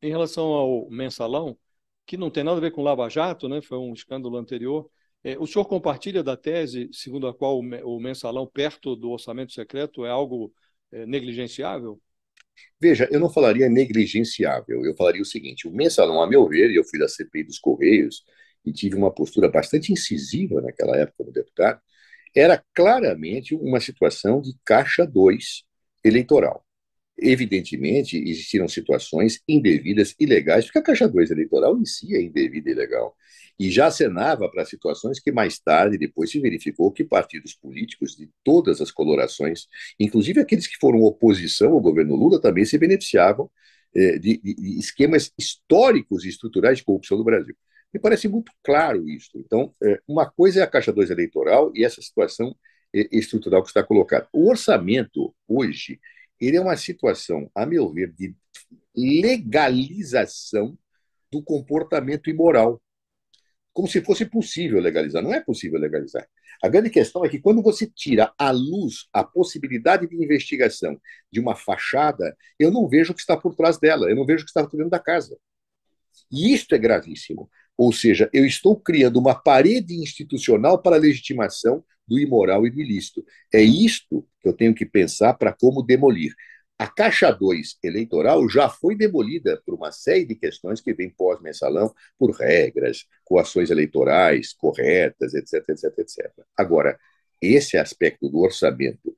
em relação ao mensalão, que não tem nada a ver com Lava Jato, né? Foi um escândalo anterior. O senhor compartilha da tese segundo a qual o mensalão perto do orçamento secreto é algo negligenciável? Veja, eu não falaria negligenciável, eu falaria o seguinte: o mensalão, a meu ver, e eu fui da CPI dos Correios e tive uma postura bastante incisiva naquela época como deputado, era claramente uma situação de caixa 2 eleitoral. Evidentemente, existiram situações indevidas, ilegais, porque a Caixa 2 eleitoral em si é indevida e ilegal. E já acenava para situações que mais tarde, depois se verificou que partidos políticos de todas as colorações, inclusive aqueles que foram oposição ao governo Lula, também se beneficiavam de esquemas históricos e estruturais de corrupção do Brasil. Me parece muito claro isso. Então, uma coisa é a Caixa 2 eleitoral e essa situação estrutural que está colocada. O orçamento, hoje, ele é uma situação, a meu ver, de legalização do comportamento imoral, como se fosse possível legalizar. Não é possível legalizar. A grande questão é que quando você tira à luz a possibilidade de investigação de uma fachada, eu não vejo o que está por trás dela, eu não vejo o que está por dentro da casa. E isto é gravíssimo. Ou seja, eu estou criando uma parede institucional para a legitimação do imoral e do ilícito. É isto que eu tenho que pensar para como demolir. A Caixa 2 eleitoral já foi demolida por uma série de questões que vem pós-mensalão, por regras, coações eleitorais corretas, etc, etc, etc. Agora, esse aspecto do orçamento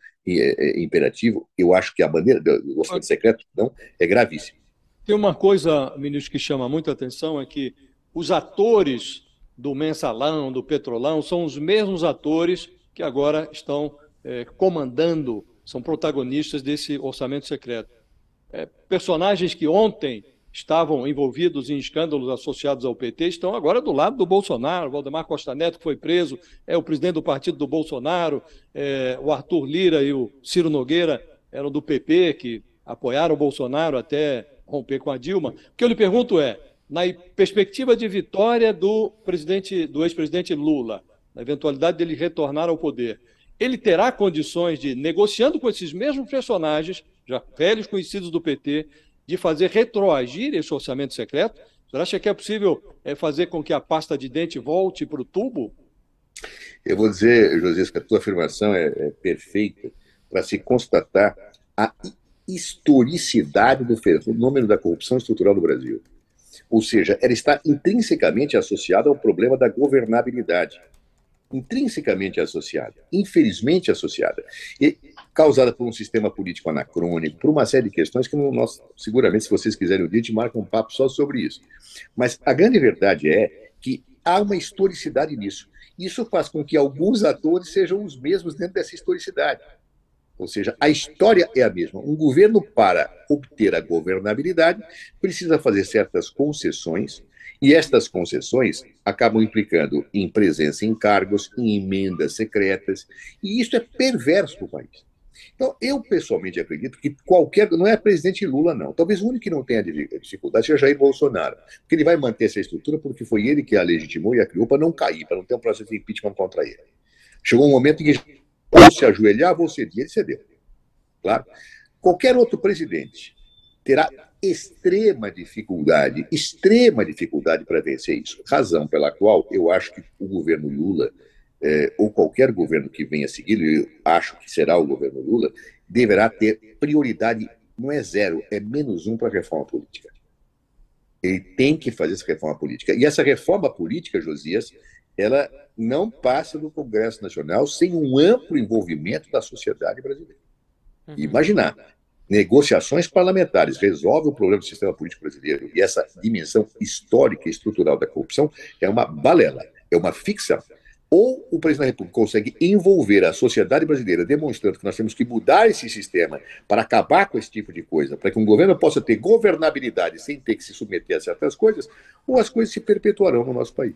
imperativo, eu acho que a maneira do orçamento secreto não é gravíssimo. Tem uma coisa, ministro, que chama muita atenção, é que os atores do mensalão, do petrolão, são os mesmos atores que agora estão comandando, são protagonistas desse orçamento secreto. Personagens que ontem estavam envolvidos em escândalos associados ao PT estão agora do lado do Bolsonaro. Valdemar Costa Neto, que foi preso, é o presidente do partido do Bolsonaro, o Arthur Lira e o Ciro Nogueira eram do PP, que apoiaram o Bolsonaro até romper com a Dilma. O que eu lhe pergunto é, na perspectiva de vitória do ex-presidente Lula, na eventualidade dele retornar ao poder, ele terá condições de, negociando com esses mesmos personagens, já velhos conhecidos do PT, de fazer retroagir esse orçamento secreto? Você acha que é possível fazer com que a pasta de dente volte para o tubo? Eu vou dizer, Josias, que a tua afirmação é perfeita para se constatar a historicidade do fenômeno da corrupção estrutural do Brasil. Ou seja, ela está intrinsecamente associada ao problema da governabilidade. Intrinsecamente associada, infelizmente associada, e causada por um sistema político anacrônico, por uma série de questões que nós, seguramente, se vocês quiserem um dia, a gente marca um papo só sobre isso. Mas a grande verdade é que há uma historicidade nisso. Isso faz com que alguns atores sejam os mesmos dentro dessa historicidade. Ou seja, a história é a mesma. Um governo, para obter a governabilidade, precisa fazer certas concessões, e estas concessões acabam implicando em presença em cargos, em emendas secretas, e isso é perverso para o país. Então, eu pessoalmente acredito que qualquer. Não é presidente Lula, não. Talvez o único que não tenha dificuldade seja Jair Bolsonaro. Porque ele vai manter essa estrutura porque foi ele que a legitimou e a criou para não cair, para não ter um processo de impeachment contra ele. Chegou um momento em que ou se ajoelhava ou cedia, ele cedeu. Claro. Qualquer outro presidente terá extrema dificuldade para vencer isso. Razão pela qual eu acho que o governo Lula, ou qualquer governo que venha a seguir, eu acho que será o governo Lula, deverá ter prioridade, não é zero, é -1 para a reforma política. Ele tem que fazer essa reforma política. E essa reforma política, Josias, ela não passa do Congresso Nacional sem um amplo envolvimento da sociedade brasileira. Uhum. Imaginar, negociações parlamentares resolvem o problema do sistema político brasileiro e essa dimensão histórica e estrutural da corrupção é uma balela, é uma ficção. Ou o presidente da República consegue envolver a sociedade brasileira, demonstrando que nós temos que mudar esse sistema para acabar com esse tipo de coisa, para que um governo possa ter governabilidade sem ter que se submeter a certas coisas, ou as coisas se perpetuarão no nosso país.